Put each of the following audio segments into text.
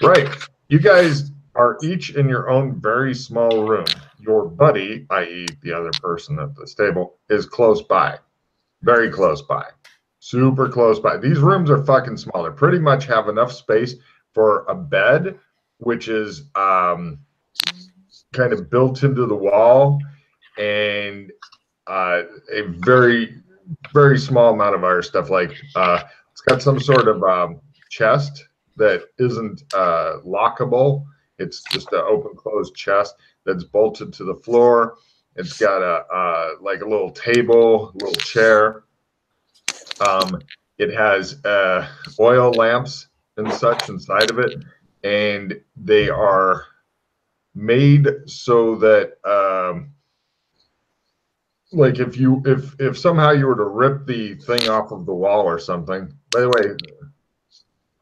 Right. You guys are each in your own very small room. Your buddy, i.e., the other person at this table, is close by, very close by, super close by. These rooms are fucking small. They pretty much have enough space for a bed, which is kind of built into the wall, and a very, very small amount of other stuff. Like it's got some sort of chest that isn't lockable. It's just an open closed chest that's bolted to the floor. It's got a like a little table, a little chair. It has oil lamps and such inside of it, and they are made so that like if somehow you were to rip the thing off of the wall or something. By the way,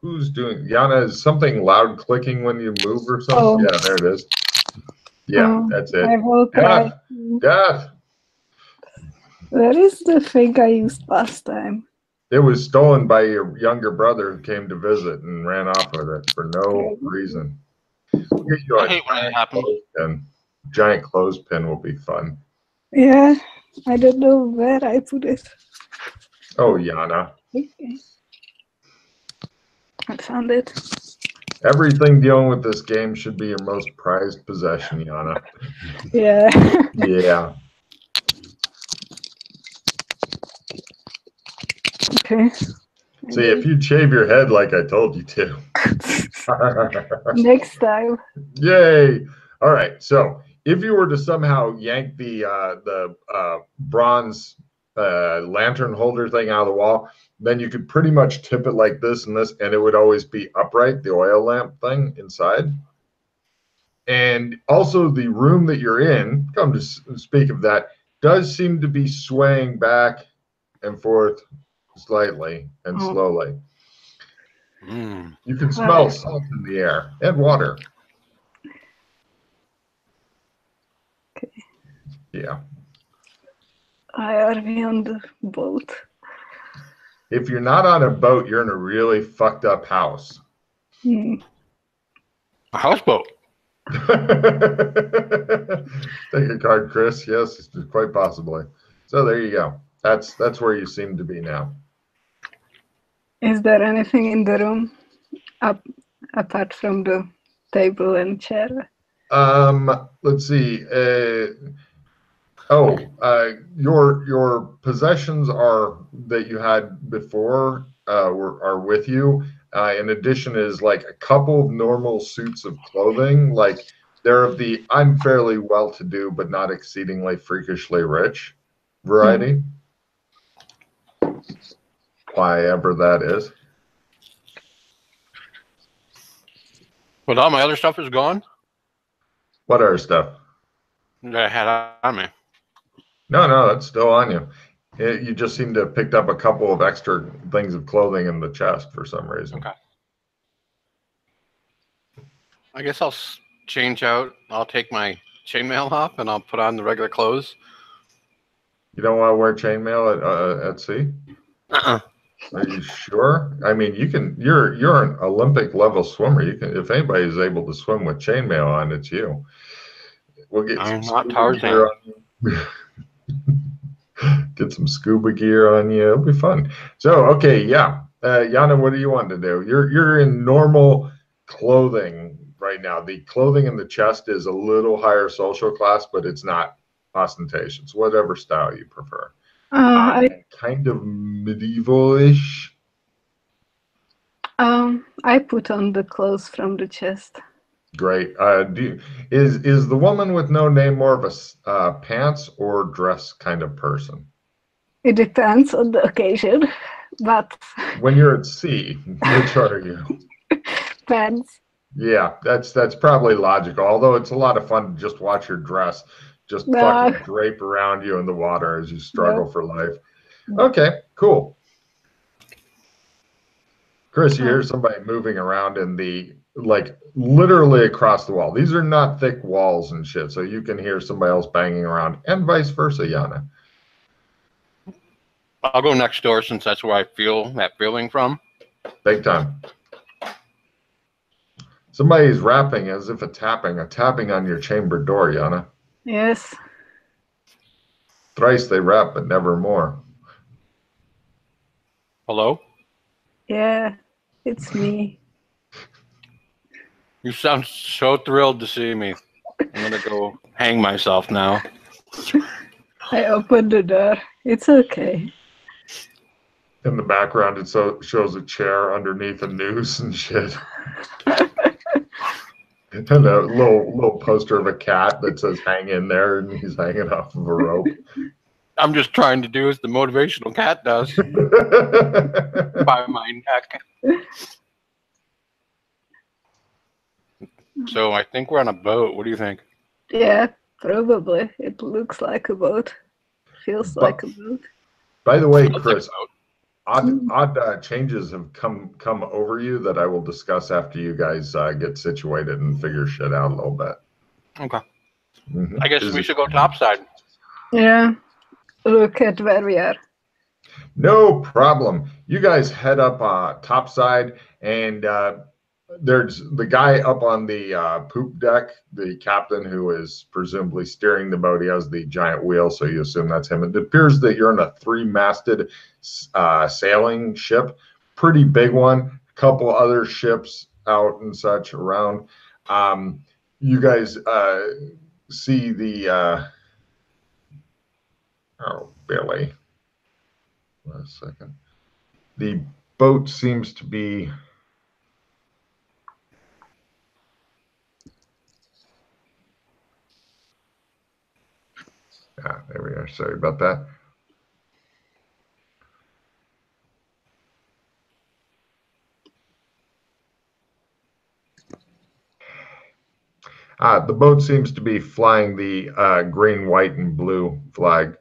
who's doing Yana? Is something loud clicking when you move or something? Oh. Yeah, there it is. Yeah, that's it. I will try. Death. Where is the thing I used last time? It was stolen by your younger brother who came to visit and ran off with it for no reason. We'll get you I hate when that happens. Giant clothespin will be fun. Yeah, I don't know where I put it. Oh, Yana. Okay. I found it. Everything dealing with this game should be your most prized possession, Yana. Yeah. Yeah. Okay. See, if you'd shave your head like I told you to. Next time. Yay! All right. So, if you were to somehow yank the bronze lantern holder thing out of the wall, then you could pretty much tip it like this and this, and it would always be upright, the oil lamp thing inside. And also the room that you're in, come to speak of that, does seem to be swaying back and forth slightly and slowly. You can smell salt in the air and water. Okay. Yeah. Are we on the boat? If you're not on a boat, you're in a really fucked up house. Hmm. A houseboat. Take a card, Chris. Yes, quite possibly. So there you go. That's where you seem to be now. Is there anything in the room apart from the table and chair? Let's see. Your possessions are that you had before are with you. In addition, is like a couple of normal suits of clothing. Like they're of the I'm fairly well-to-do but not exceedingly freakishly rich variety. Whyever that is. But all my other stuff is gone? What other stuff? That I had on me. No, that's still on you. You just seem to have picked up a couple of extra things of clothing in the chest for some reason. Okay. I guess I'll change out. I'll take my chainmail off and I'll put on the regular clothes. You don't want to wear chainmail at sea? Are you sure? I mean, you can. You're an Olympic level swimmer. You can. If anybody is able to swim with chainmail on, it's you. We'll get. I'm not Tarzan. Get some scuba gear on you. It'll be fun. So, okay, yeah, Yana, what do you want to do? You're in normal clothing right now. The clothing in the chest is a little higher social class, but it's not ostentatious. Whatever style you prefer. Kind of medieval-ish. I put on the clothes from the chest. Great. Is the woman with no name more of a pants or dress kind of person? It depends on the occasion, but when you're at sea, which are you? Pants. Yeah, that's probably logical. Although it's a lot of fun to just watch your dress just fucking drape around you in the water as you struggle for life. Okay, cool. Chris, you hear somebody moving around in the, like, literally across the wall. These are not thick walls and shit, so you can hear somebody else banging around, and vice versa, Yana. I'll go next door since that's where I feel that feeling from. Big time. Somebody's rapping as if a tapping on your chamber door, Yana. Yes. Thrice they rap, but never more. Hello? Yeah, it's me. You sound so thrilled to see me. I'm gonna go hang myself now. I opened the door. It's okay. In the background, it shows a chair underneath a noose and shit. And a little poster of a cat that says "hang in there," and he's hanging off of a rope. I'm just trying to do as the motivational cat does by my neck. So I think we're on a boat. What do you think? Yeah, probably. It looks like a boat. Feels like a boat. By the way, Looks like Chris, a boat. odd changes have come over you that I will discuss after you guys get situated and figure shit out a little bit. Okay. Mhm. I guess we should go topside. Yeah. Look at where we are. No problem. You guys head up topside, and there's the guy up on the poop deck, the captain who is presumably steering the boat. He has the giant wheel, so you assume that's him. It appears that you're in a three-masted sailing ship, pretty big one. A couple other ships out and such around. You guys see the oh, Billy. Wait a second. The boat seems to be there we are. Sorry about that. The boat seems to be flying the green, white, and blue flag.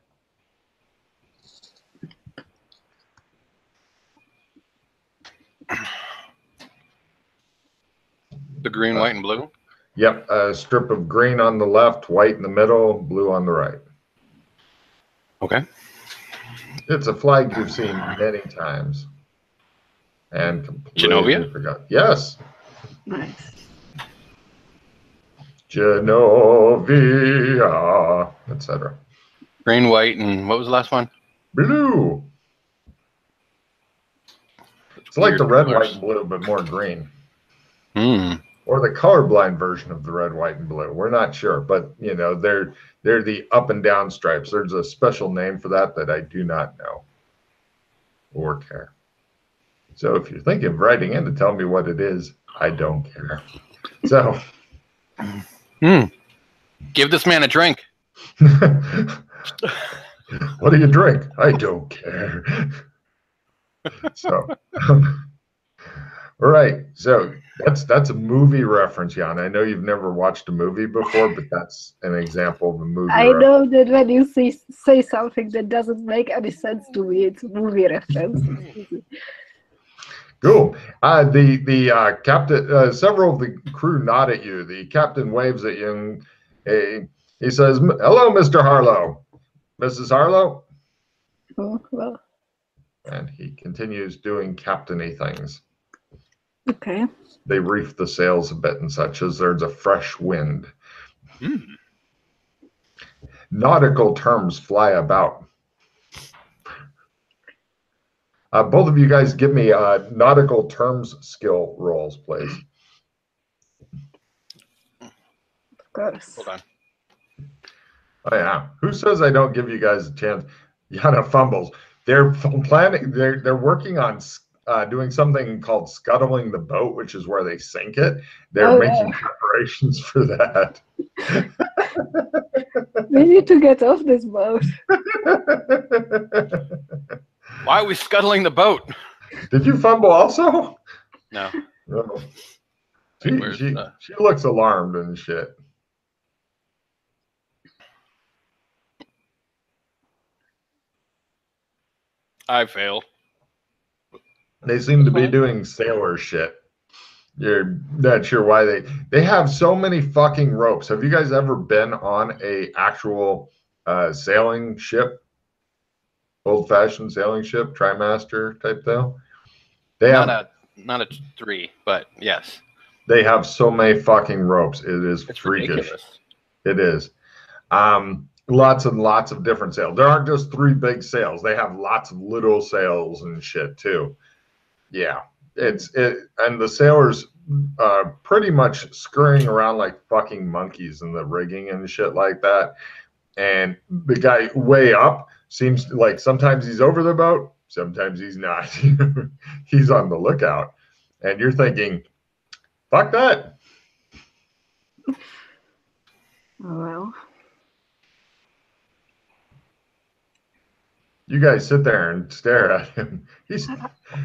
The green, white, and blue? Yep, a strip of green on the left, white in the middle, blue on the right. Okay. It's a flag you've seen many times. And completely Genovia? forgot. Yes. Nice. Genovia, etc. Green, white, and what was the last one? Blue. It's like the red, white, and blue, but more green. Or the colorblind version of the red, white, and blue. We're not sure, but you know, they're the up and down stripes. There's a special name for that I do not know or care. So if you're thinking of writing in to tell me what it is, I don't care. So give this man a drink. What do you drink? I don't care. So all right, so that's a movie reference, Jan. I know you've never watched a movie before, but that's an example of a movie I reference. know that when you say something that doesn't make any sense to me, it's a movie reference. Cool. The captain, several of the crew nod at you. The captain waves at you, and he says, "Hello, Mr. Harlow. Mrs. Harlow." Oh, well. And he continues doing captainy things. Okay. They reef the sails a bit and such as there's a fresh wind. Nautical terms fly about. Both of you guys give me nautical terms skill rolls, please. Of course. Hold on. Oh yeah. Who says I don't give you guys a chance? Yana fumbles. They're planning. They're working on doing something called scuttling the boat, which is where they sink it. They're making preparations for that. We need to get off this boat. Why are we scuttling the boat? Did you fumble also? No. No. She looks alarmed and shit. I fail. They seem to be doing sailor shit. You're not sure why they have so many fucking ropes. Have you guys ever been on a actual sailing ship? Old-fashioned sailing ship, trimaster type deal? They not a 3, but yes. They have so many fucking ropes. It's freakish. Ridiculous. It is. Lots and lots of different sails. There aren't just 3 big sails. They have lots of little sails and shit too. Yeah, and the sailors pretty much scurrying around like fucking monkeys in the rigging and shit like that. And the guy way up seems like sometimes he's over the boat, sometimes he's not. He's on the lookout, and you're thinking, "Fuck that." Oh, well. You guys sit there and stare at him. He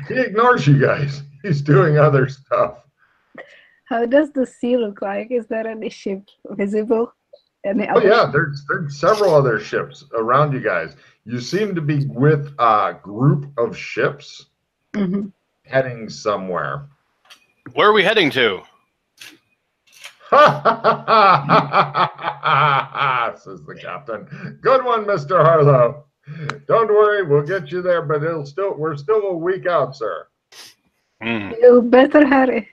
ignores you guys. He's doing other stuff. How does the sea look like? Is there any ship visible? Any Oh other yeah, there's several other ships around you guys. You seem to be with a group of ships heading somewhere. Where are we heading to? Says the captain. Good one, Mr. Harlow. Don't worry, we'll get you there, but we're still a week out, sir. You better hurry.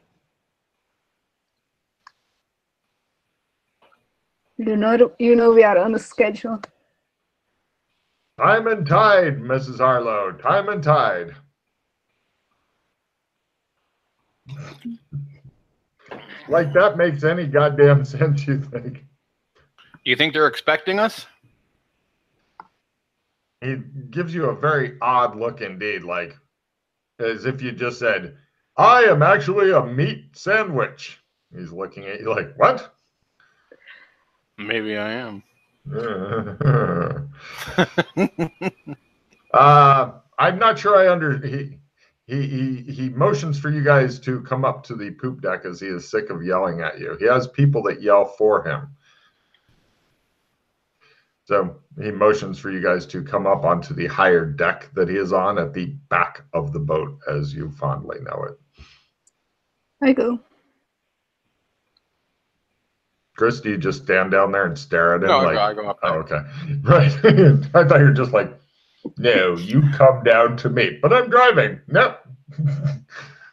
You know we are on a schedule. Time and tide, Mrs. Harlow. Time and tide. Like that makes any goddamn sense, you think? Do you think they're expecting us? He gives you a very odd look indeed, like as if you just said, "I am actually a meat sandwich." He's looking at you like, "What?" Maybe I am. I'm not sure he motions for you guys to come up to the poop deck as he is sick of yelling at you. He has people that yell for him. So he motions for you guys to come up onto the higher deck that he is on at the back of the boat, as you fondly know it. I go. Chris, do you just stand down there and stare at him? No, like, I go up there. Oh, okay. Right. I thought you were just like, "No, you come down to me." But I'm driving. Nope.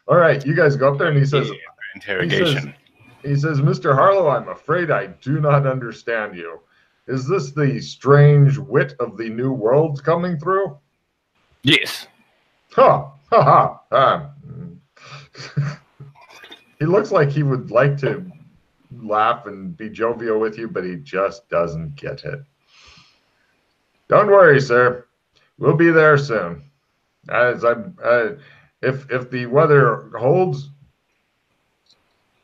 All right, you guys go up there, and he says, interrogation. He says, "Mr. Harlow, I'm afraid I do not understand you. Is this the strange wit of the new worlds coming through?" Yes. Ha ha ha. He looks like he would like to laugh and be jovial with you, but he just doesn't get it. "Don't worry, sir. We'll be there soon. As if the weather holds,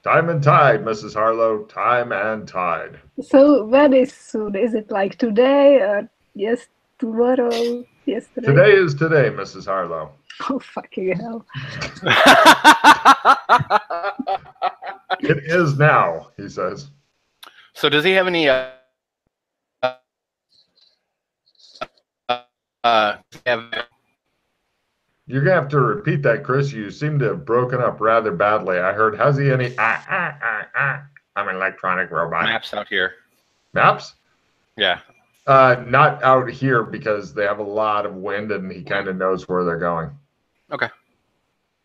time and tide, Mrs. Harlow, time and tide." So when is soon? Is it like today or yes, tomorrow, yesterday? Today is today, Mrs. Harlow. Oh, fucking hell. It is now, he says. So does he have any You're gonna have to repeat that, Chris. You seem to have broken up rather badly. I heard, has he any I'm an electronic robot. maps out here? Maps? Yeah. Not out here because they have a lot of wind and he kind of knows where they're going. Okay.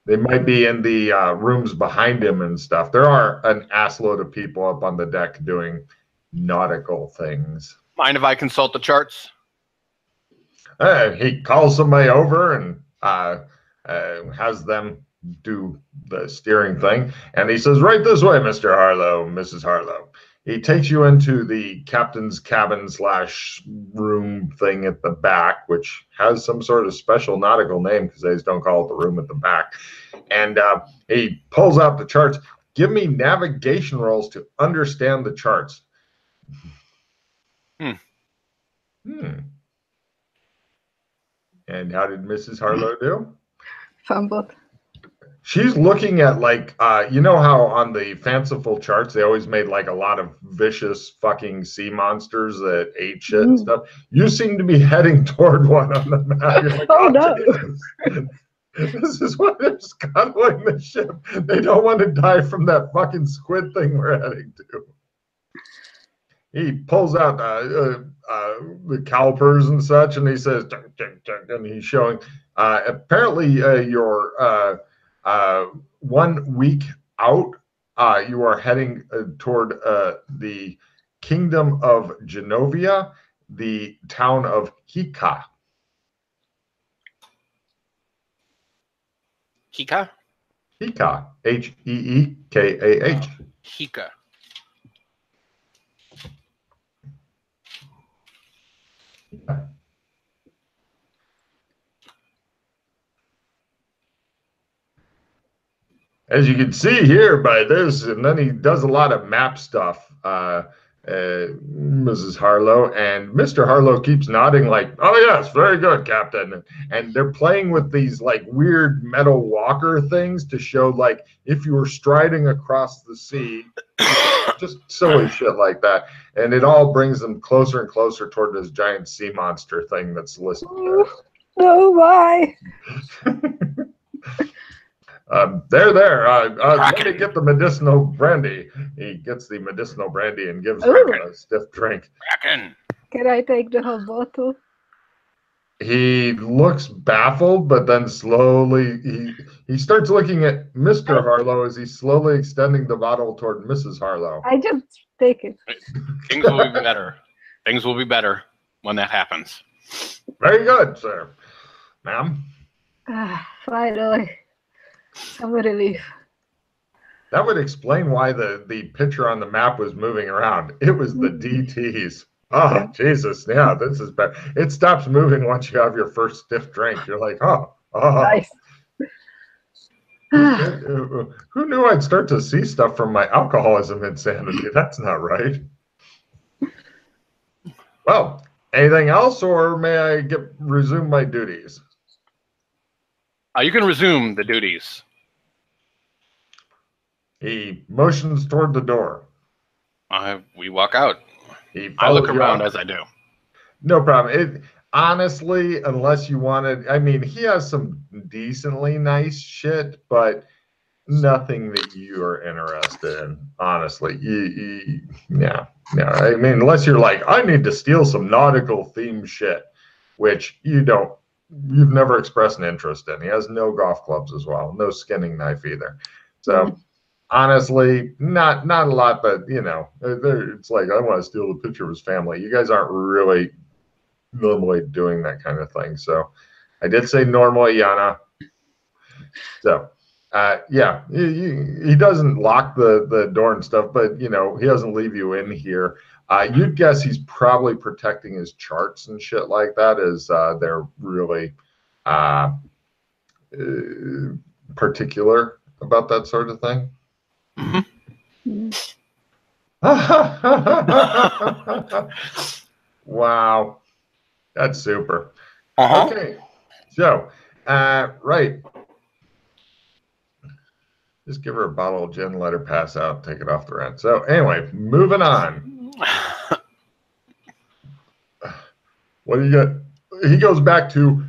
They might be in the rooms behind him and stuff. There are an assload of people up on the deck doing nautical things. Mind if I consult the charts? He calls somebody over and has them do the steering thing. And he says, "Right this way, Mr. Harlow, Mrs. Harlow." He takes you into the captain's cabin / room thing at the back, which has some sort of special nautical name because they just don't call it the room at the back. And he pulls out the charts. Give me navigation rolls to understand the charts. And how did Mrs. Harlow do? Fumbled. She's looking at like, you know how on the fanciful charts, they always made like a lot of vicious fucking sea monsters that ate shit and stuff. You seem to be heading toward one on the map. You're like, Oh, no. This is why they're scuttling the ship. They don't want to die from that fucking squid thing we're heading to. He pulls out the calipers and such, and he says, and he's showing, apparently you're 1 week out you are heading toward the kingdom of Genovia, the town of Hika. Hika? Hika, Heekah. Hika. As you can see here by this, and then he does a lot of map stuff, Mrs. Harlow, and Mr. Harlow keeps nodding like, oh yes, very good, Captain. And they're playing with these like weird metal walker things to show like if you were striding across the sea, just silly shit like that. And it all brings them closer and closer toward this giant sea monster thing that's listed there. No, why? There. Let me get the medicinal brandy. He gets the medicinal brandy and gives her a stiff drink. Kraken. Can I take the whole bottle? He looks baffled, but then slowly he starts looking at Mr. Harlow as he's slowly extending the bottle toward Mrs. Harlow. I just take it. Things will be better. Things will be better when that happens. Very good, sir. Ma'am? Finally. Some relief. That would explain why the picture on the map was moving around. It was the DTs. Oh, Jesus. Yeah, this is better. It stops moving once you have your first stiff drink. You're like, oh. Nice. Who knew I'd start to see stuff from my alcoholism insanity? That's not right. Well, anything else, or may I resume my duties? You can resume the duties. He motions toward the door. We walk out. I look around as I do. No problem. Honestly, unless you wanted, I mean, he has some decently nice shit, but nothing that you are interested in, honestly. No. I mean, unless you're like, I need to steal some nautical themed shit, which you've never expressed an interest in. He has no golf clubs as well, no skinning knife either. So honestly, not a lot, but it's like, I want to steal a picture of his family. You guys aren't really normally doing that kind of thing. So I did say normally, Yana. So yeah, he doesn't lock the door and stuff, but he doesn't leave you in here. You'd guess he's probably protecting his charts and shit like that, as they're really particular about that sort of thing. Wow, that's super. Okay, so right, just give her a bottle of gin, let her pass out, take it off the rent. So anyway, moving on. What do you got? He goes back to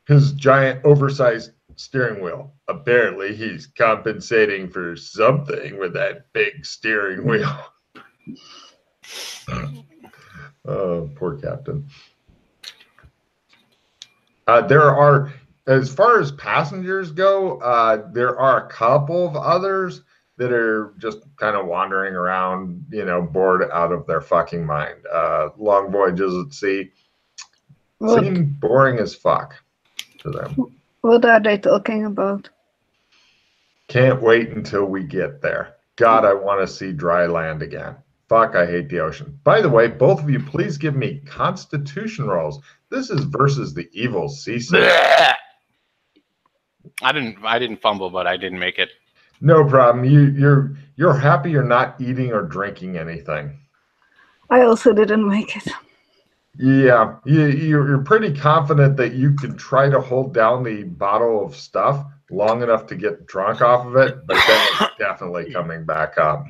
his giant oversized steering wheel. Apparently he's compensating for something with that big steering wheel. Oh, poor captain. There are, as far as passengers go, there are a couple of others that are just kind of wandering around, bored out of their fucking mind. Long voyages at sea seem boring as fuck to them. What are they talking about? Can't wait until we get there. God, I want to see dry land again. Fuck, I hate the ocean. By the way, both of you, please give me Constitution rolls. This is versus the evil seasick. I didn't fumble, but I didn't make it. No problem. You're happy you're not eating or drinking anything. I also didn't make it. Yeah, you're pretty confident that you can try to hold down the bottle of stuff long enough to get drunk off of it, but then it's definitely coming back up.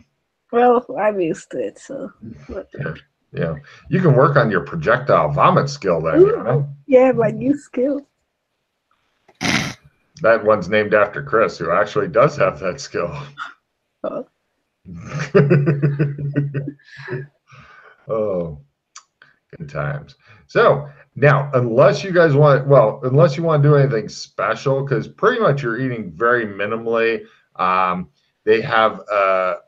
Well, I'm used to it, so. Yeah, you can work on your projectile vomit skill then. Ooh, yeah, my new skill. That one's named after Chris, who actually does have that skill. Oh. Oh, good times. So now, unless you guys unless you want to do anything special, because pretty much you're eating very minimally. They have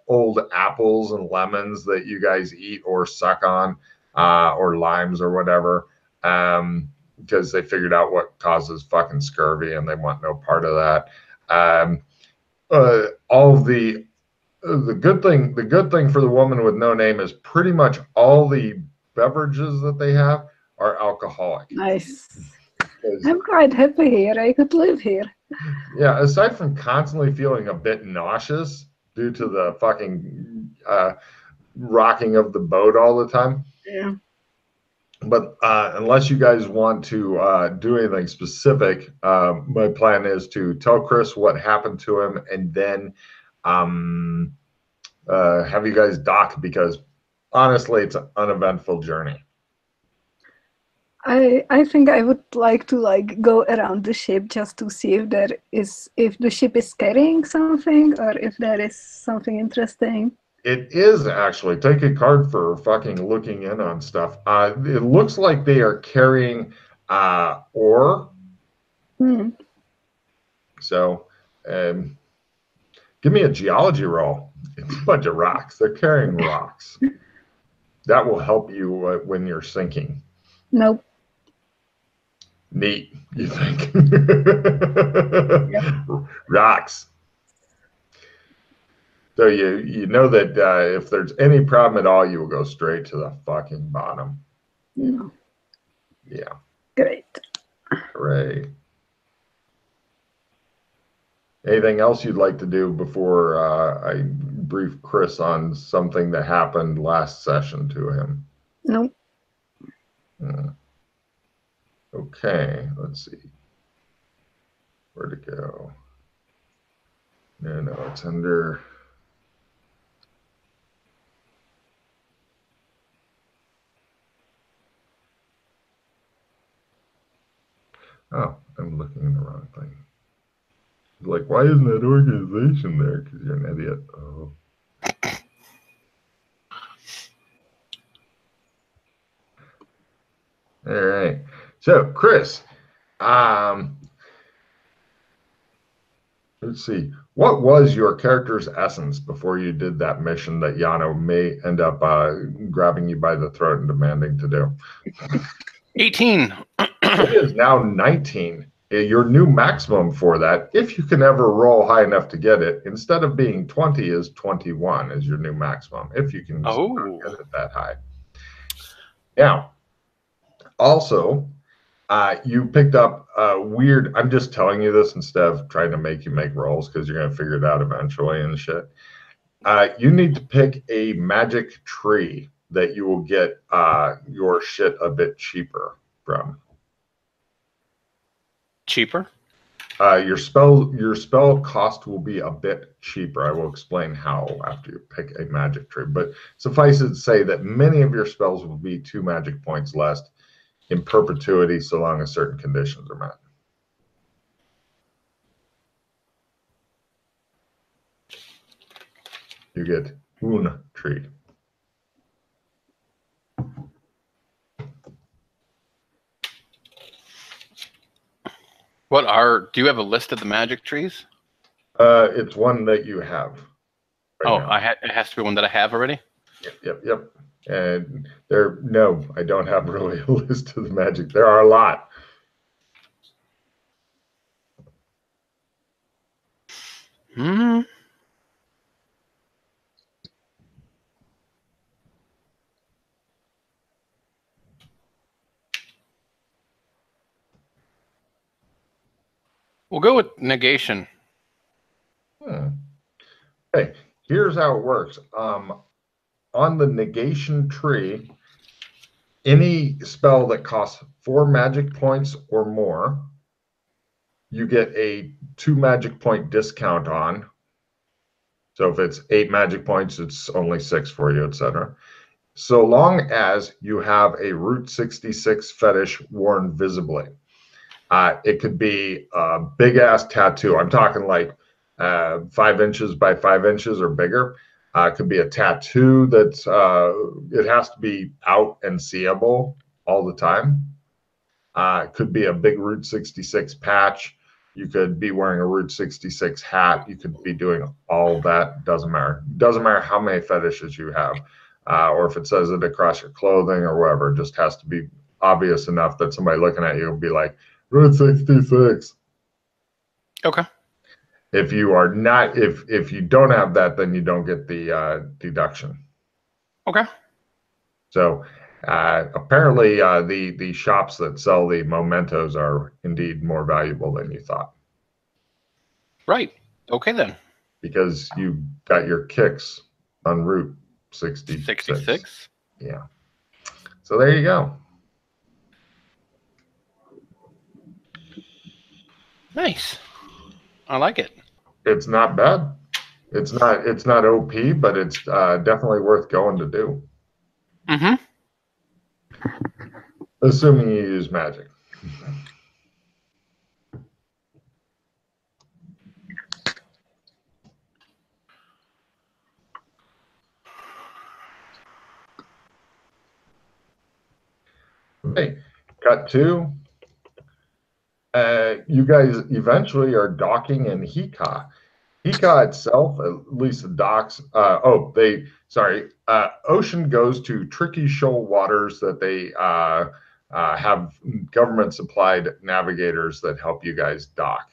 old apples and lemons that you guys eat or suck on, or limes or whatever, because they figured out what causes fucking scurvy and they want no part of that. All the good thing for the woman with no name is pretty much all the beverages that they have are alcoholic. Nice. I'm quite happy here. I could live here. Yeah, aside from constantly feeling a bit nauseous due to the fucking rocking of the boat all the time. Yeah. But unless you guys want to do anything specific, my plan is to tell Chris what happened to him and then have you guys dock, because honestly, it's an uneventful journey. I think I would like to go around the ship just to see if the ship is carrying something or if there is something interesting. It is actually. Take a card for fucking looking in on stuff. It looks like they are carrying ore. So give me a geology roll. It's a bunch of rocks. They're carrying rocks. That will help you when you're sinking. Nope. Neat, you think? Yep. Rocks. So you know that if there's any problem at all, you will go straight to the fucking bottom. No. Yeah. Great. Hooray. Anything else you'd like to do before I brief Chris on something that happened last session to him? Nope. Okay, let's see. Where to go? No, it's under... Oh, I'm looking in the wrong thing. Like, why isn't that organization there? Because you're an idiot. Oh. All right. So, Chris, let's see. What was your character's essence before you did that mission that Yano may end up grabbing you by the throat and demanding to do? 18. It is now 19. Your new maximum for that, if you can ever roll high enough to get it, instead of being 20, is 21 is your new maximum, if you can get it that high. Now, also, you picked up a weird, I'm just telling you this instead of trying to make you make rolls because you're going to figure it out eventually and shit. You need to pick a magic tree that you will get your shit a bit cheaper from. Cheaper? Your spell cost will be a bit cheaper. I will explain how after you pick a magic tree. But suffice it to say that many of your spells will be 2 magic points less in perpetuity so long as certain conditions are met. You get Un tree. Do you have a list of the magic trees? It's one that you have. Right it has to be one that I have already? Yep. And no, I don't have really a list of the magic. There are a lot. We'll go with negation. Okay, here's how it works. On the negation tree, any spell that costs 4 magic points or more, you get a 2 magic point discount on. So if it's 8 magic points, it's only 6 for you, etc. So long as you have a Route 66 fetish worn visibly. It could be a big ass tattoo. I'm talking like 5 inches by 5 inches or bigger. It could be a tattoo that's it has to be out and seeable all the time. It could be a big Route 66 patch. You could be wearing a Route 66 hat. You could be doing all that. Doesn't matter. Doesn't matter how many fetishes you have, or if it says it across your clothing or whatever. It just has to be obvious enough that somebody looking at you will be like, Route 66. Okay. If you are not, if you don't have that, then you don't get the deduction. Okay. So apparently, the shops that sell the mementos are indeed more valuable than you thought. Right. Okay then. Because you got your kicks on Route 66. 66. Yeah. So there you go. Nice. I like it. It's not bad. It's not OP, but it's definitely worth going to do. Mm-hmm. Assuming you use magic. Okay, cut two. You guys eventually are docking in Hika. Hika itself, at least the docks. Ocean goes to tricky shoal waters that they have government-supplied navigators that help you guys dock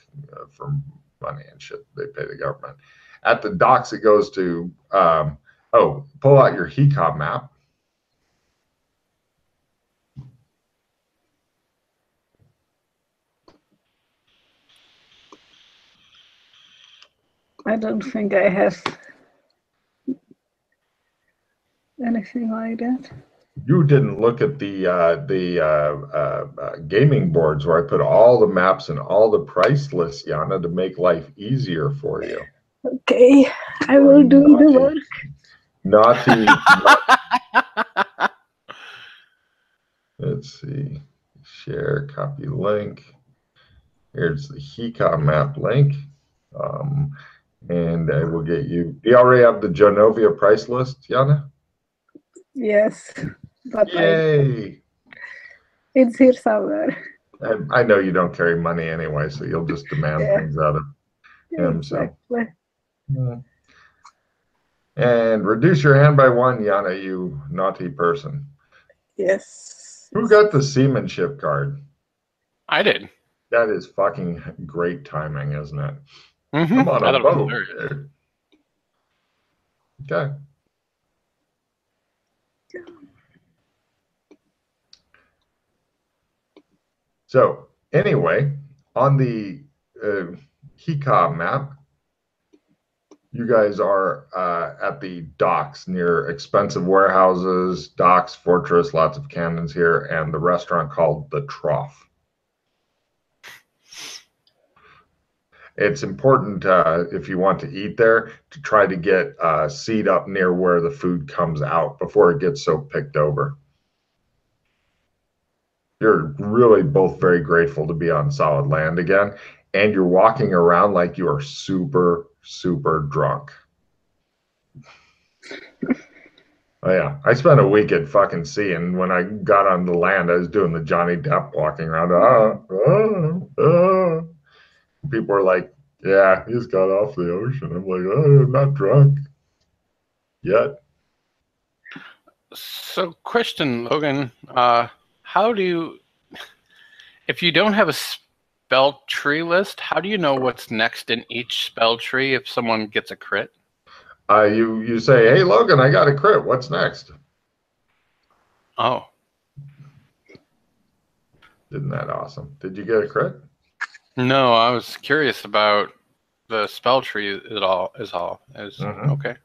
for money and shit. They pay the government. At the docks, it goes to. Pull out your Hika map. I don't think I have anything like that. You didn't look at the gaming boards where I put all the maps and all the price lists, Yana, to make life easier for you. Okay, I will do the work. Naughty. Let's see. Share, copy link. Here's the Hika map link. And I will get you. Do you already have the Genovia price list, Yana? Yes, but Yay! It's here somewhere. I know you don't carry money anyway, so you'll just demand things out of him. Exactly. So. And reduce your hand by 1, Yana, you naughty person. Yes. Who got the seamanship card? I did. That is fucking great timing, isn't it? Mm-hmm. I'm on a boat. Okay. So anyway, on the Hika map, you guys are at the docks near expensive warehouses, docks, fortress, lots of cannons here, and the restaurant called The Trough. It's important if you want to eat there to try to get a seat up near where the food comes out before it gets so picked over. You're really both very grateful to be on solid land again, and you're walking around like you are super, super drunk. Oh yeah, I spent a week at fucking sea, and when I got on the land, I was doing the Johnny Depp walking around. People were like, "Yeah, he's got off the ocean." I'm like, "Oh, I'm not drunk yet." So, question, Logan, how do you, if you don't have a spell tree list, how do you know what's next in each spell tree if someone gets a crit? You say, "Hey, Logan, I got a crit. What's next?" Oh. Isn't that awesome? Did you get a crit? No, I was curious about the spell tree Okay.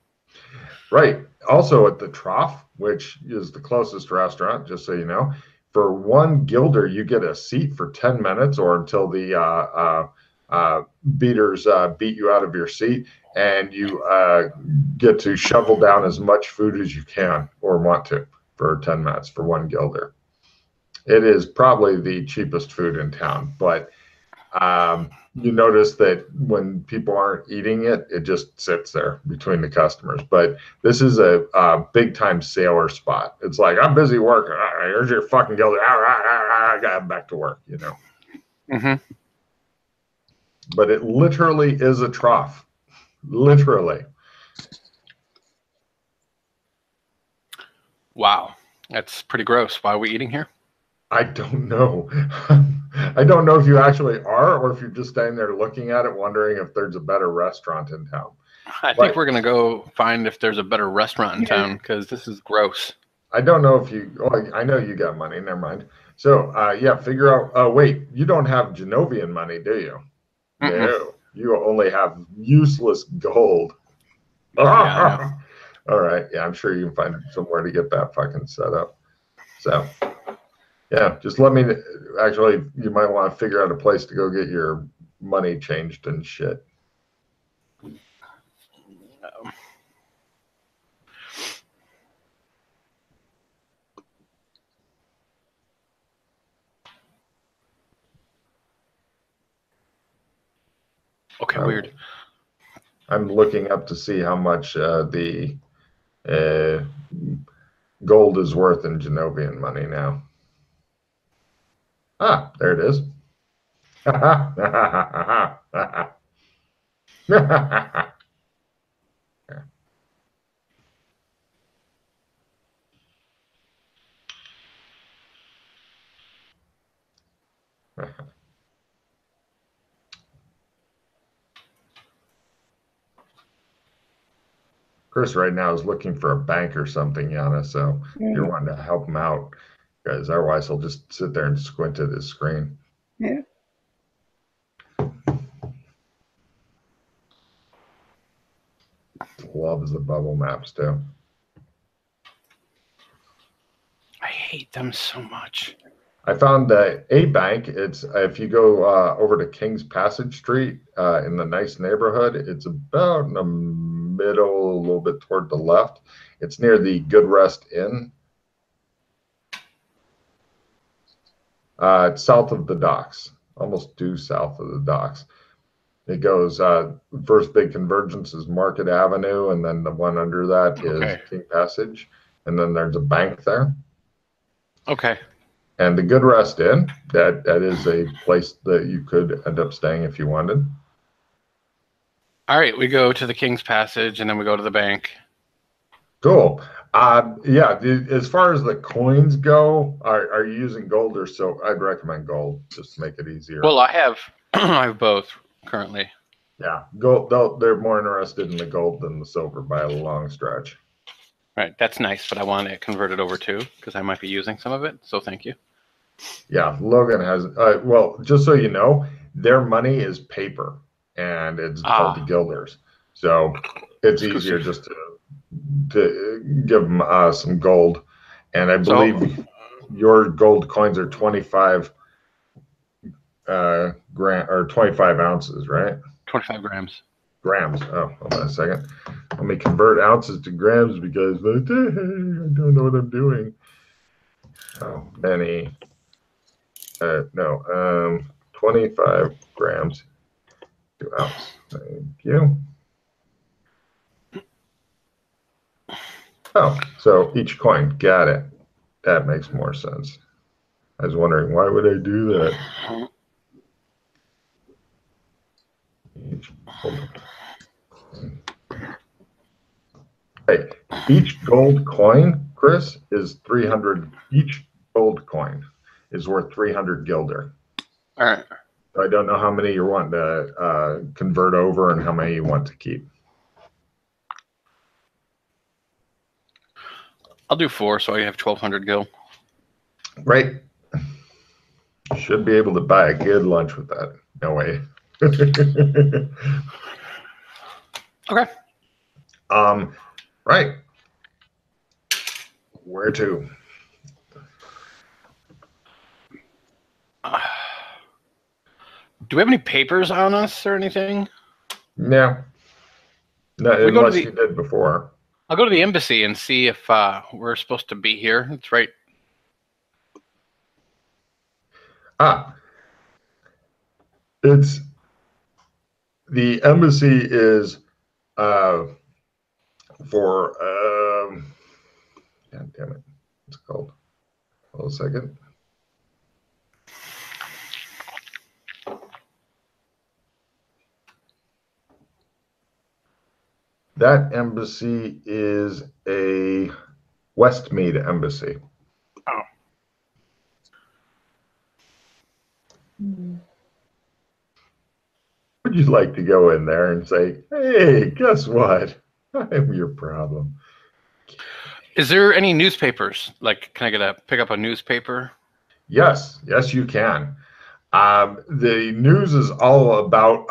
Right. Also at the Trough, which is the closest restaurant, just so you know, for 1 guilder, you get a seat for 10 minutes or until the beaters beat you out of your seat, and you get to shovel down as much food as you can or want to for 10 minutes for 1 guilder. It is probably the cheapest food in town, but you notice that when people aren't eating it, it just sits there between the customers. But this is a big-time sailor spot. It's like, I'm busy working. Here's your fucking guilder. I got back to work, you know. Mm-hmm. but it literally is a trough. Literally. Wow, that's pretty gross. Why are we eating here? I don't know. I don't know if you actually are or if you're just standing there looking at it, wondering if there's a better restaurant in town. I think we're going to go find if there's a better restaurant in town because this is gross. I don't know if you, oh, I know you got money. Never mind. So, yeah, figure out, wait, you don't have Genovian money, do you? No, you only have useless gold. Yeah, all right. Yeah, I'm sure you can find somewhere to get that fucking set up. So, yeah, just let me, actually, you might want to figure out a place to go get your money changed and shit. Okay, weird. I'm looking up to see how much the gold is worth in Genovian money now. Ah, there it is. Chris right now is looking for a bank or something, Yana, so you're wanting to help him out because otherwise he'll just sit there and squint at his screen. Yeah. Loves the bubble maps too. I hate them so much. I found a bank. It's if you go over to King's Passage Street in the nice neighborhood, it's about in the middle, a little bit toward the left. It's near the Good Rest Inn. It's south of the docks, almost due south of the docks. It goes, first big convergence is Market Avenue, and then the one under that is King Passage, and then there's a bank there. Okay. And the Good Rest Inn, that is a place that you could end up staying if you wanted. All right, we go to the King's Passage, and then we go to the bank. Cool. Yeah, as far as the coins go, are you using gold or so? I'd recommend gold just to make it easier. Well, I have I have both currently. Yeah, gold. They're more interested in the gold than the silver by a long stretch. Right, that's nice, but I want it converted over too because I might be using some of it. So thank you. Yeah, Logan has. Well, just so you know, their money is paper, and it's called the guilders. So it's easier just to give them some gold. And I believe your gold coins are 25 gram or 25 ounces, right? 25 grams. Grams. Oh, hold on a second. Let me convert ounces to grams because I don't know what I'm doing. How many? No, 25 grams to ounce. Thank you. Oh, so each coin. Got it. That makes more sense. I was wondering, why would I do that? Hey, each gold coin, Chris, is 300. Each gold coin is worth 300 gilder. All right. So I don't know how many you're wanting to convert over and how many you want to keep. I'll do 4, so I have 1,200 gil. Right. Should be able to buy a good lunch with that. No way. Okay. Right. Where to? Do we have any papers on us or anything? Yeah. No, unless you did before. I'll go to the embassy and see if we're supposed to be here. It's right. It's the embassy is for God damn it. What's it called? Hold a second. That embassy is a Westmead embassy. Oh. Would you like to go in there and say, hey, guess what? I'm your problem. Is there any newspapers? Like, can I pick up a newspaper? Yes, yes, you can. The news is all about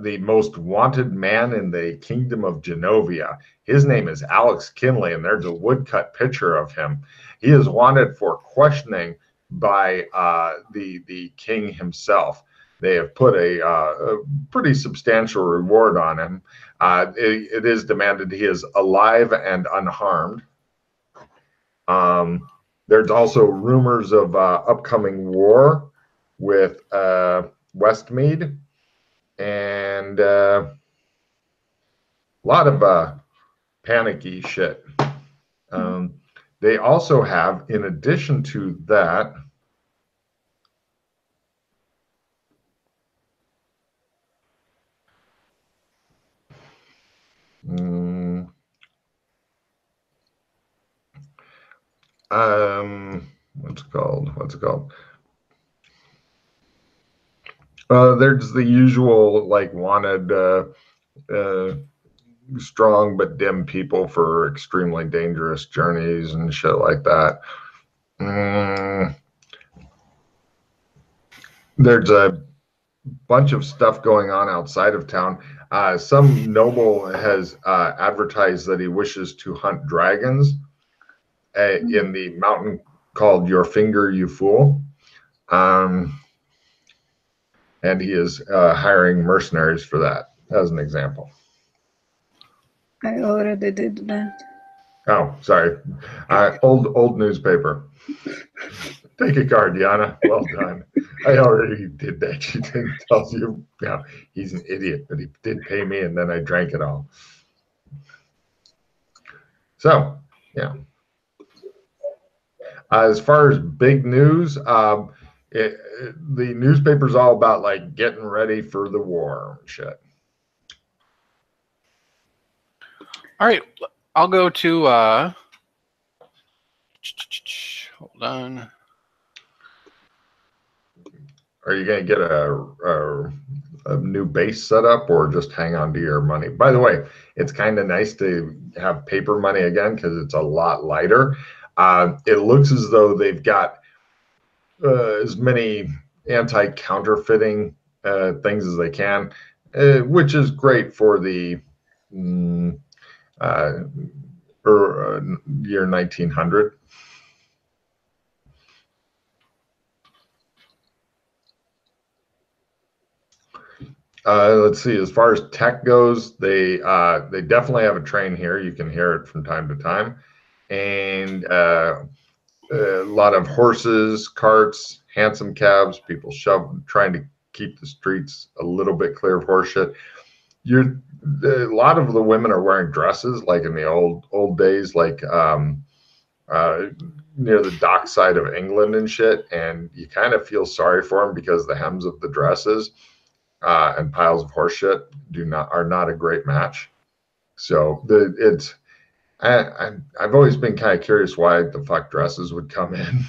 the most wanted man in the kingdom of Genovia. His name is Alex Kinley, and there's a woodcut picture of him. He is wanted for questioning by the king himself. They have put a pretty substantial reward on him. It is demanded he is alive and unharmed. There's also rumors of upcoming war with Westmead, and a lot of panicky shit. They also have, in addition to that, what's it called? There's the usual like wanted strong but dim people for extremely dangerous journeys and shit like that. There's a bunch of stuff going on outside of town. Some noble has advertised that he wishes to hunt dragons in the mountain called Your Finger, You Fool. And he is hiring mercenaries for that, as an example. I already did that. Oh, sorry. Old newspaper. Take a card, Yana. Well done. I already did that. She didn't tell you. Yeah, he's an idiot, but he did pay me, and then I drank it all. So, yeah. As far as big news, the newspaper's all about like getting ready for the war and shit. All right, I'll go to. Hold on. Are you going to get a new base set up or just hang on to your money? By the way, it's kind of nice to have paper money again because it's a lot lighter. It looks as though they've got as many anti-counterfeiting things as they can, which is great for the year 1900. Let's see. As far as tech goes, they definitely have a train here. You can hear it from time to time, and a lot of horses, carts, hansom cabs. People trying to keep the streets a little bit clear of horse shit. A lot of the women are wearing dresses, like in the old days, like near the dock side of England and shit. And you kind of feel sorry for them because the hems of the dresses and piles of horse shit are not a great match. So I've always been kind of curious why the fuck dresses would come in.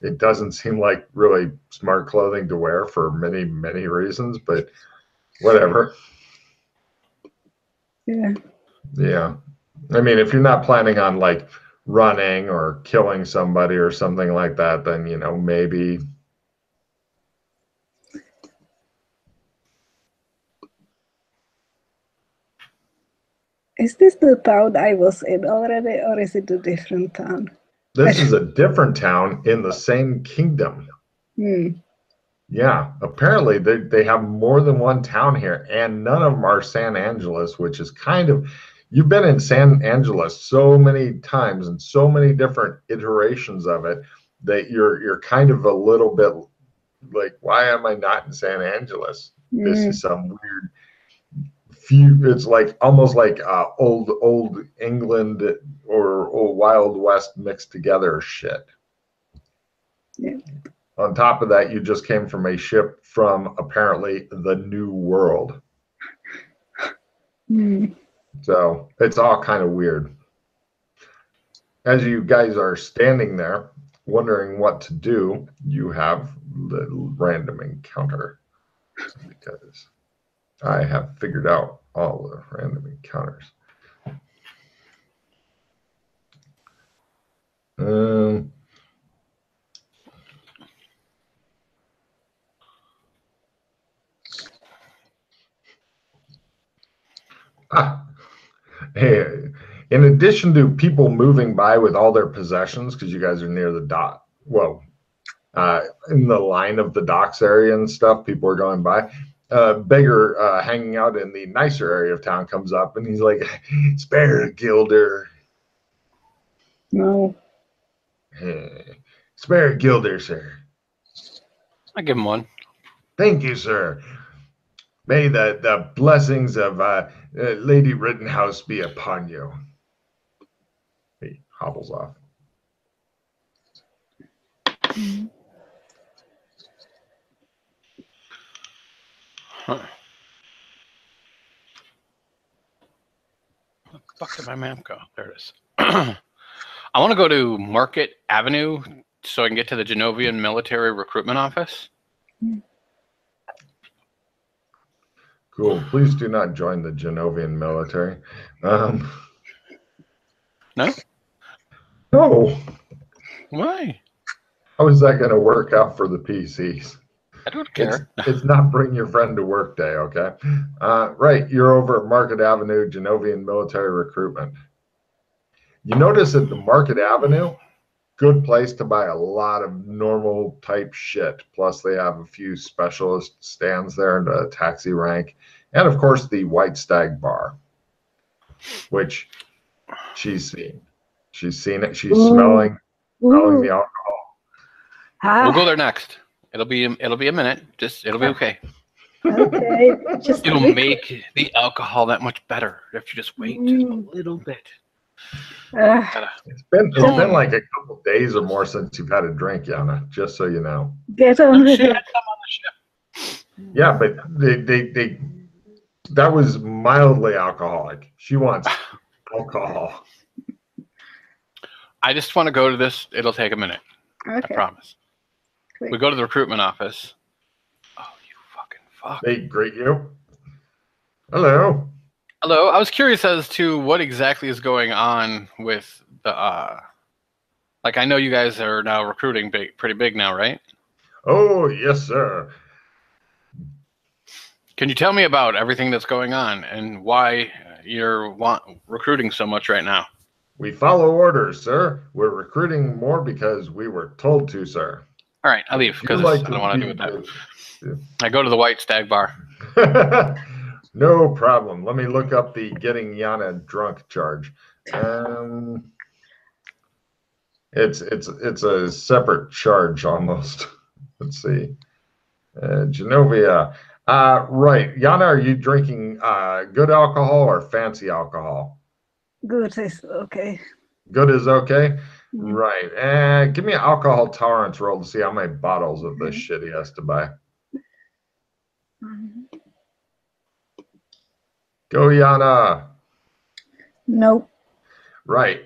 It doesn't seem like really smart clothing to wear for many, many reasons, but whatever. Yeah. Yeah. I mean, if you're not planning on like running or killing somebody or something like that, then, maybe. Is this the town I was in already, or is it a different town? This is a different town in the same kingdom. Yeah, apparently they have more than one town here, and none of them are San Angeles, which is kind of, you've been in San Angeles so many times and so many different iterations of it that you're kind of a little bit like, why am I not in San Angeles? This is some weird it's like almost like old England or old Wild West mixed together shit. Yeah. On top of that, you just came from a ship from apparently the New World. So it's all kind of weird. As you guys are standing there wondering what to do, you have the random encounter because I have figured out all the random encounters. Hey, in addition to people moving by with all their possessions, because you guys are near the dock, well, in the line of the docks area and stuff, people are going by. Beggar hanging out in the nicer area of town comes up and he's like, "Spare a guilder." No. "Spare a guilder, sir." I give him one. "Thank you, sir. May the blessings of Lady Rittenhouse be upon you." He hobbles off. Huh. Where the fuck did my map go? There it is. I want to go to Market Avenue so I can get to the Genovian military recruitment office. Cool. Please do not join the Genovian military. No? No. Why? How is that going to work out for the PCs? I don't care. It's not bring your friend to work day, okay? Right, you're over at Market Avenue, Genovian military recruitment. You notice at the Market Avenue, good place to buy a lot of normal type shit. Plus, they have a few specialist stands there and a taxi rank. And of course, the White Stag Bar, which she's seen. She's seen it. She's smelling the alcohol. We'll go there next. It'll be a minute. It'll be okay. Okay. It'll make the alcohol that much better if you just wait just a little bit. It's been like a couple days or more since you've had a drink, Yana. Just so you know. Get on with She had it. some on the ship. Yeah, but they that was mildly alcoholic. She wants alcohol. I just want to go to this. It'll take a minute. Okay. I promise. Great. We go to the recruitment office. Oh, you fucking fuck. They greet you. Hello. Hello. I was curious as to what exactly is going on with the like I know you guys are now recruiting pretty big now, right? Oh, yes, sir. Can you tell me about everything that's going on and why you're recruiting so much right now? We follow orders, sir. We're recruiting more because we were told to, sir. All right, I'll leave because I don't want to do with that. I go to the White Stag Bar. No problem. Let me look up the getting Yana drunk charge. It's a separate charge almost. Let's see. Genovia. Right. Yana, are you drinking good alcohol or fancy alcohol? Good is okay. Good is okay? Right. Give me an alcohol tolerance roll to see how many bottles of this shit he has to buy. Go, Yana. Nope. Right.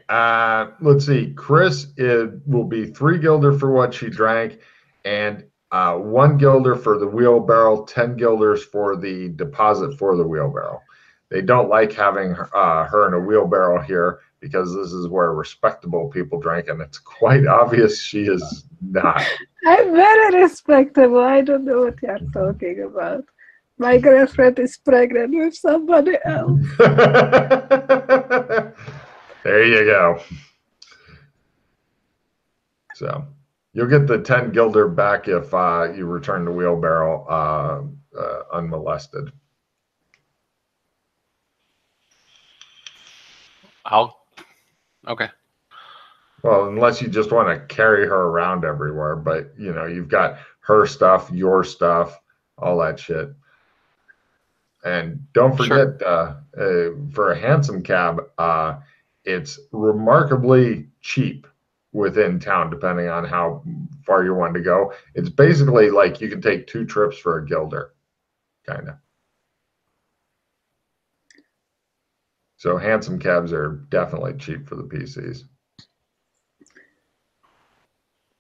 Let's see. Chris, it will be 3 guilder for what she drank, and 1 guilder for the wheelbarrow, 10 guilders for the deposit for the wheelbarrow. They don't like having her in a wheelbarrow here because this is where respectable people drink, and it's quite obvious she is not. I'm very respectable. I don't know what you're talking about. My girlfriend is pregnant with somebody else. There you go. So you'll get the 10 guilder back if you return the wheelbarrow unmolested. Okay. Well, unless you just want to carry her around everywhere, but you know, you've got her stuff, your stuff, all that shit. And don't forget, for a hansom cab, it's remarkably cheap within town, depending on how far you want to go. It's basically like you can take 2 trips for a guilder, kind of. So handsome cabs are definitely cheap for the PCs.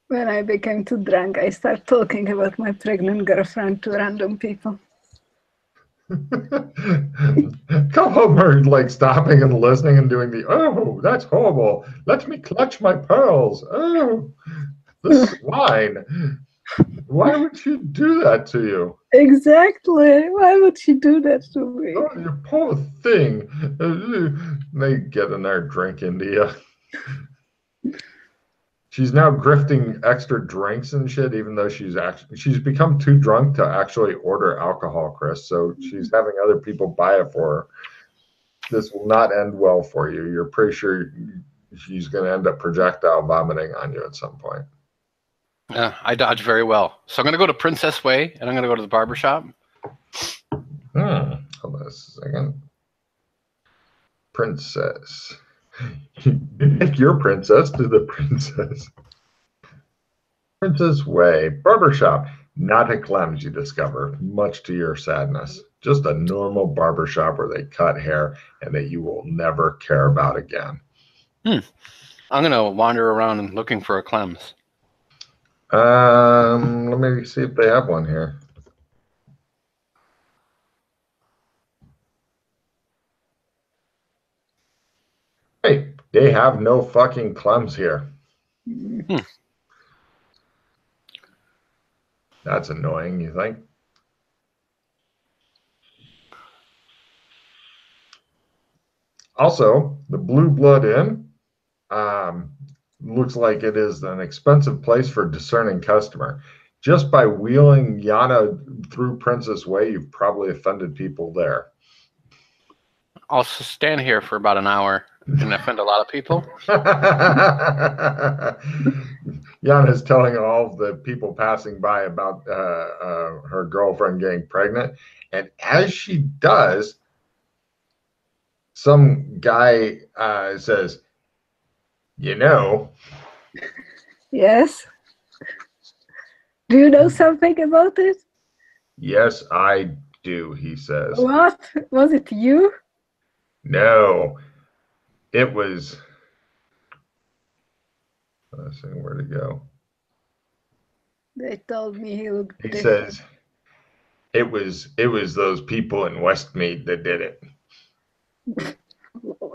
When I became too drunk, I started talking about my pregnant girlfriend to random people. Come over, like stopping and listening and doing the, oh, that's horrible. Let me clutch my pearls. Oh, the swine. Why would she do that to you? Exactly. Why would she do that to me? Oh, you poor thing. They get in there, drink India. She's now grifting extra drinks and shit, even though she's become too drunk to actually order alcohol, Chris. So she's having other people buy it for her. This will not end well for you. You're pretty sure she's going to end up projectile vomiting on you at some point. Yeah, I dodge very well. So I'm going to go to Princess Way, and I'm going to go to the barbershop. Hold on a second. Princess. Take your princess to the princess. Princess Way. Barbershop. Not a Clem's, you discover, much to your sadness. Just a normal barbershop where they cut hair and that you will never care about again. I'm going to wander around and looking for a Clem's. Let me see if they have one here. Hey, they have no fucking Clem's here. That's annoying, you think? Also, the Blue Blood Inn looks like it is an expensive place for a discerning customer. Just by wheeling Yana through Princess Way, you've probably offended people there. I'll stand here for about an hour and offend a lot of people. Yana's telling all the people passing by about her girlfriend getting pregnant. And as she does, some guy says, you know. Yes. Do you know something about it? Yes, I do, he says. What? Was it you? No, it was. Let's see where to go. They told me he looked He different. says it was those people in Westmead that did it.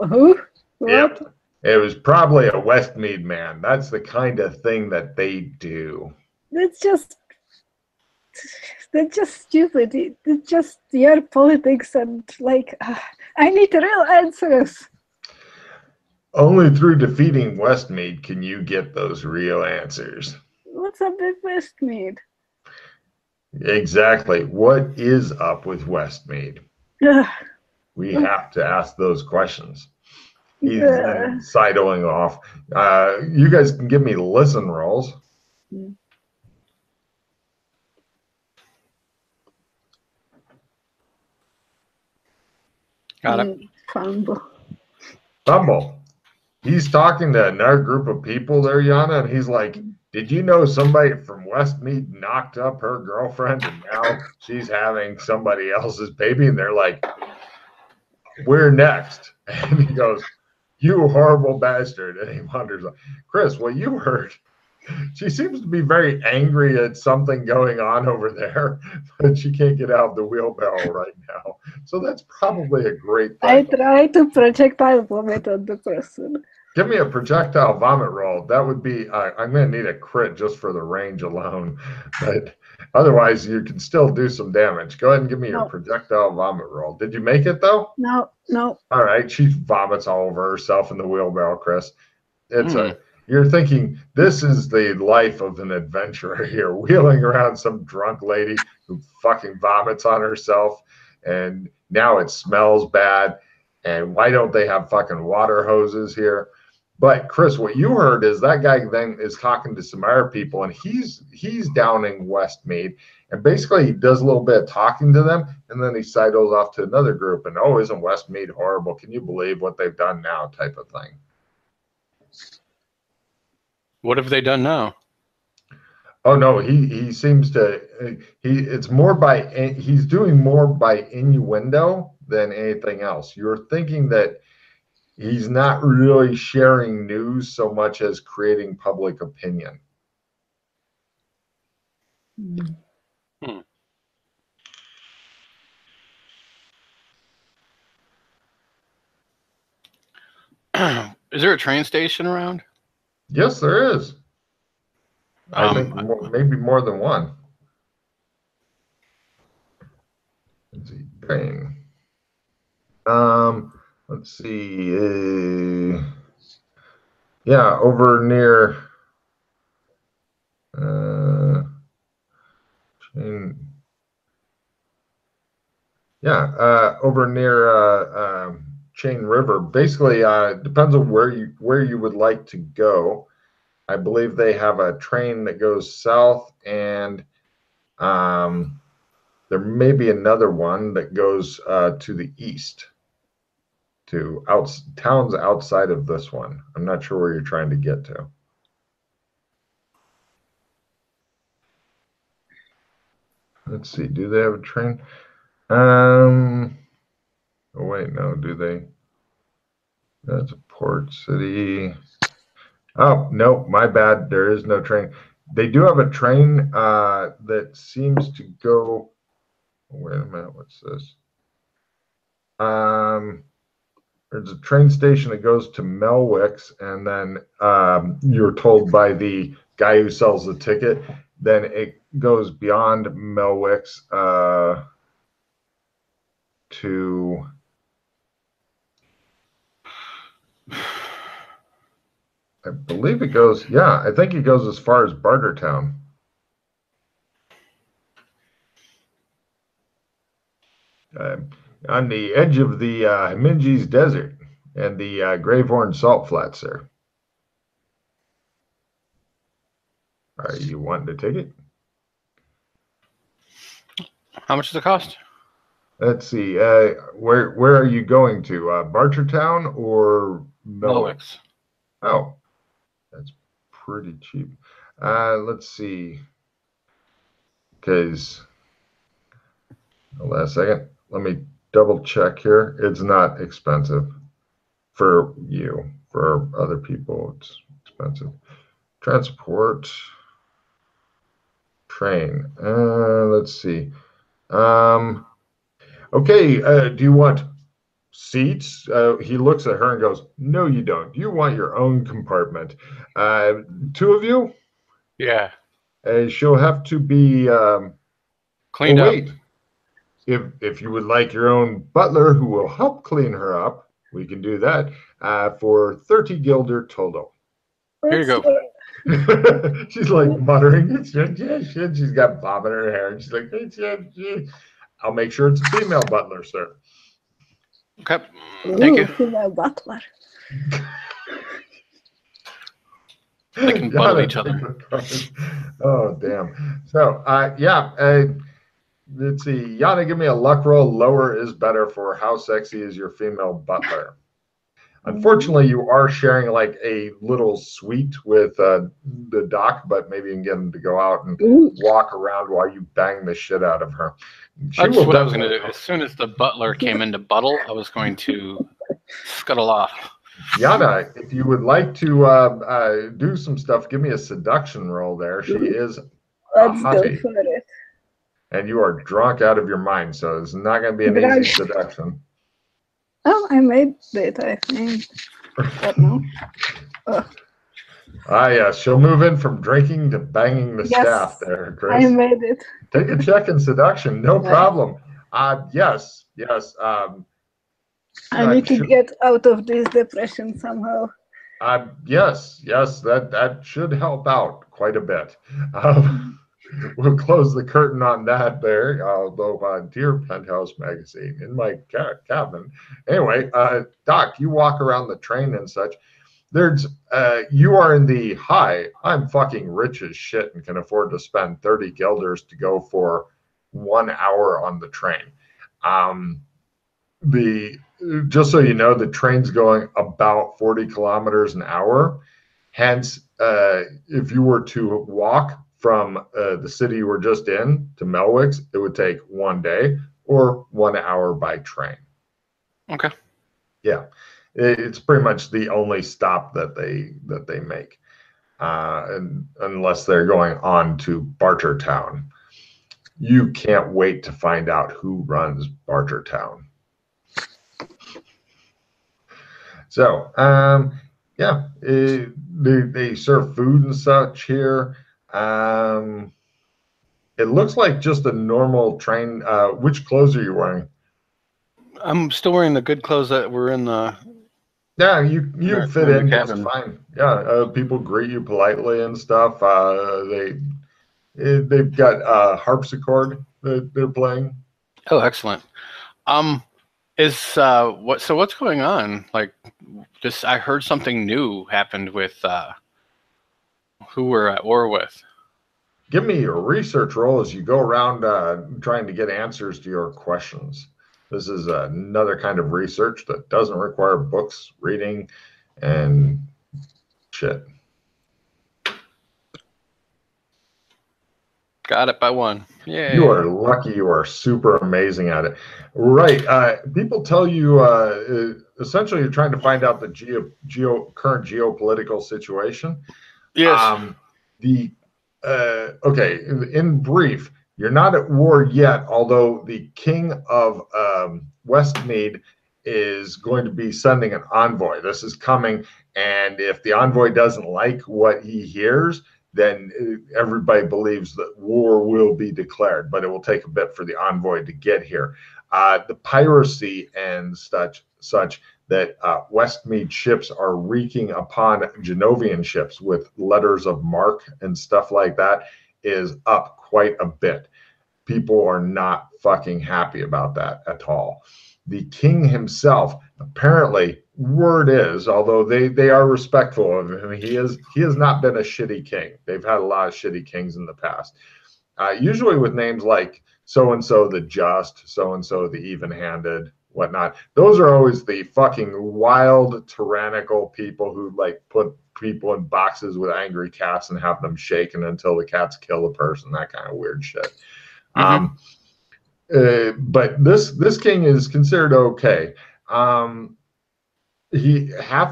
Who? What? Yep. It was probably a Westmead man. That's the kind of thing that they do. That's just stupid. It's just your politics and like, I need real answers. Only through defeating Westmead can you get those real answers. What's up with Westmead? Exactly. What is up with Westmead? We have to ask those questions. He's then sidling off. You guys can give me listen rolls. Got it. Fumble. He's talking to another group of people there, Yana, and he's like, did you know somebody from Westmead knocked up her girlfriend and now she's having somebody else's baby? And they're like, we're next. And he goes, you horrible bastard. And he wonders, Chris, what you heard? She seems to be very angry at something going on over there, but she can't get out of the wheelbarrow right now. So that's probably a great thing. I try to projectile vomit on the person. Give me a projectile vomit roll. That would be, I'm going to need a crit just for the range alone. But otherwise, you can still do some damage. Go ahead and give me your projectile vomit roll. Did you make it, though? No. All right. She vomits all over herself in the wheelbarrow, Chris. You're thinking, this is the life of an adventurer here, wheeling around some drunk lady who fucking vomits on herself, and now it smells bad, and why don't they have fucking water hoses here? But Chris, what you heard is that guy then is talking to some other people, and he's downing Westmead, and basically he does a little bit of talking to them, and then he sidles off to another group, and oh, isn't Westmead horrible? Can you believe what they've done now? Type of thing. What have they done now? Oh no, he seems to it's more by he's doing more by innuendo than anything else. You're thinking that He's not really sharing news so much as creating public opinion. Is there a train station around? Yes, there is. I think maybe more than one. Let's see, train. Let's see. Yeah, over near. Chain. Yeah, over near Chain River. Basically, depends on where you would like to go. I believe they have a train that goes south, and there may be another one that goes to the east, to towns outside of this one. I'm not sure where you're trying to get to. Let's see. Do they have a train? Oh wait, no. Do they? That's a port city. Oh no, my bad. There is no train. They do have a train that seems to go. Wait a minute. What's this? There's a train station that goes to Melwicks, and then you're told by the guy who sells the ticket, then it goes beyond Melwicks to. I believe it goes. Yeah, I think it goes as far as Bartertown. On the edge of the Himinges Desert and the Gravehorn Salt Flats, sir. Are you wanting to take it? How much does it cost? Let's see. Where are you going to? Bartertown or Melwicks? Oh, that's pretty cheap. Let's see. Because, hold on a second. Let me double check here. It's not expensive for you. For other people, it's expensive. Transport. Train. Let's see. Okay. Do you want seats? He looks at her and goes, "No, you don't. You want your own compartment. Two of you? Yeah. She'll have to be cleaned up. If you would like your own butler who will help clean her up, we can do that for 30 guilder total." Here you go. She's like muttering. She's got vomit in her hair, and she's like, "I'll make sure it's a female butler, sir." Okay. Thank you. Female butler. They can buttle each other. Oh, damn. So, let's see. Yana, give me a luck roll. Lower is better for how sexy is your female butler. Unfortunately, you are sharing like a little suite with the doc, but maybe you can get him to go out and walk around while you bang the shit out of her. That's what I was going to do. As soon as the butler came into buttle, I was going to scuttle off. Yana, if you would like to do some stuff, give me a seduction roll there. She is a hottie. Go for it. And you are drunk out of your mind, so it's not going to be an easy seduction. Oh, I made it, I think. But no. Yes, she'll move in from drinking to banging the staff there, Grace. I made it. Take a check in seduction, no problem. Yes. I need to get out of this depression somehow. Yes, that should help out quite a bit. We'll close the curtain on that there, although dear Penthouse Magazine in my cabin. Anyway, Doc, you walk around the train and such. You are in the I'm fucking rich as shit and can afford to spend 30 guilders to go for 1 hour on the train. Just so you know, the train's going about 40 kilometers an hour. Hence, if you were to walk from the city you were just in to Melwicks, it would take 1 day or 1 hour by train. Okay. Yeah. It's pretty much the only stop that they make, and unless they're going on to Bartertown. You can't wait to find out who runs Bartertown. So, yeah, they serve food and such here. It looks like just a normal train. Which clothes are you wearing? I'm still wearing the good clothes that were in the. Yeah, you fit in just cabin. fine. Yeah, people greet you politely and stuff. They've got a harpsichord that they're playing. Oh, excellent. What's going on? Like, just I heard something new happened with who we're at war with. Give me your research roll as you go around trying to get answers to your questions. This is another kind of research that doesn't require books, reading, and shit. Got it by 1. Yeah. You are lucky. You are super amazing at it. Right. People tell you essentially you're trying to find out the current geopolitical situation. Yes. Okay. In brief, you're not at war yet, although the king of Westmead is going to be sending an envoy. This is coming, and if the envoy doesn't like what he hears, then everybody believes that war will be declared, but it will take a bit for the envoy to get here. The piracy and such that Westmead ships are wreaking upon Genovian ships with letters of marque and stuff like that is up quite a bit. People are not fucking happy about that at all. The king himself, apparently, word is, although they are respectful of him, he has not been a shitty king. They've had a lot of shitty kings in the past. Usually with names like so-and-so the just, so-and-so the even-handed, whatnot. Those are always the fucking wild, tyrannical people who like put people in boxes with angry cats and have them shaken until the cats kill a person, that kind of weird shit. Mm-hmm. But this king is considered okay. Half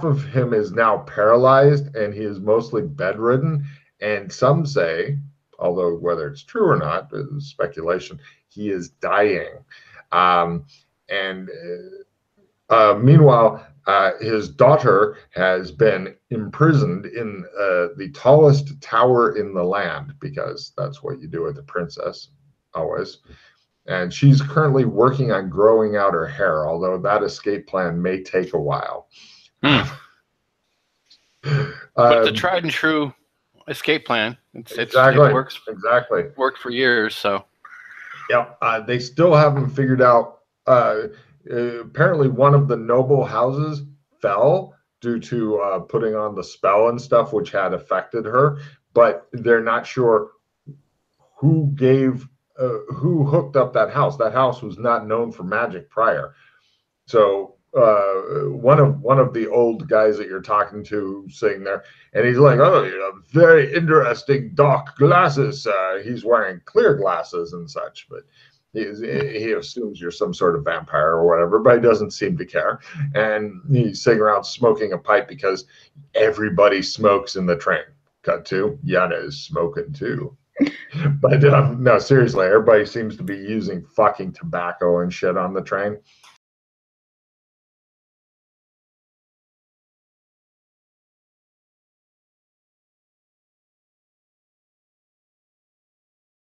of him is now paralyzed, and he is mostly bedridden. And some say, although whether it's true or not is speculation, he is dying. Meanwhile, his daughter has been imprisoned in the tallest tower in the land, because that's what you do with a princess always. And she's currently working on growing out her hair, although that escape plan may take a while. But the tried and true escape plan, it works. Exactly. Worked for years, so. Yep. They still haven't figured out. Apparently, one of the noble houses fell due to putting on the spell and stuff, which had affected her. But they're not sure who hooked up that house. That house was not known for magic prior. So one of the old guys that you're talking to sitting there, and he's like, "Oh, you have very interesting dark glasses." He's wearing clear glasses and such, but he assumes you're some sort of vampire or whatever, but he doesn't seem to care. And he's sitting around smoking a pipe because everybody smokes in the train. Cut to Yana is smoking too. But no, seriously, everybody seems to be using fucking tobacco and shit on the train.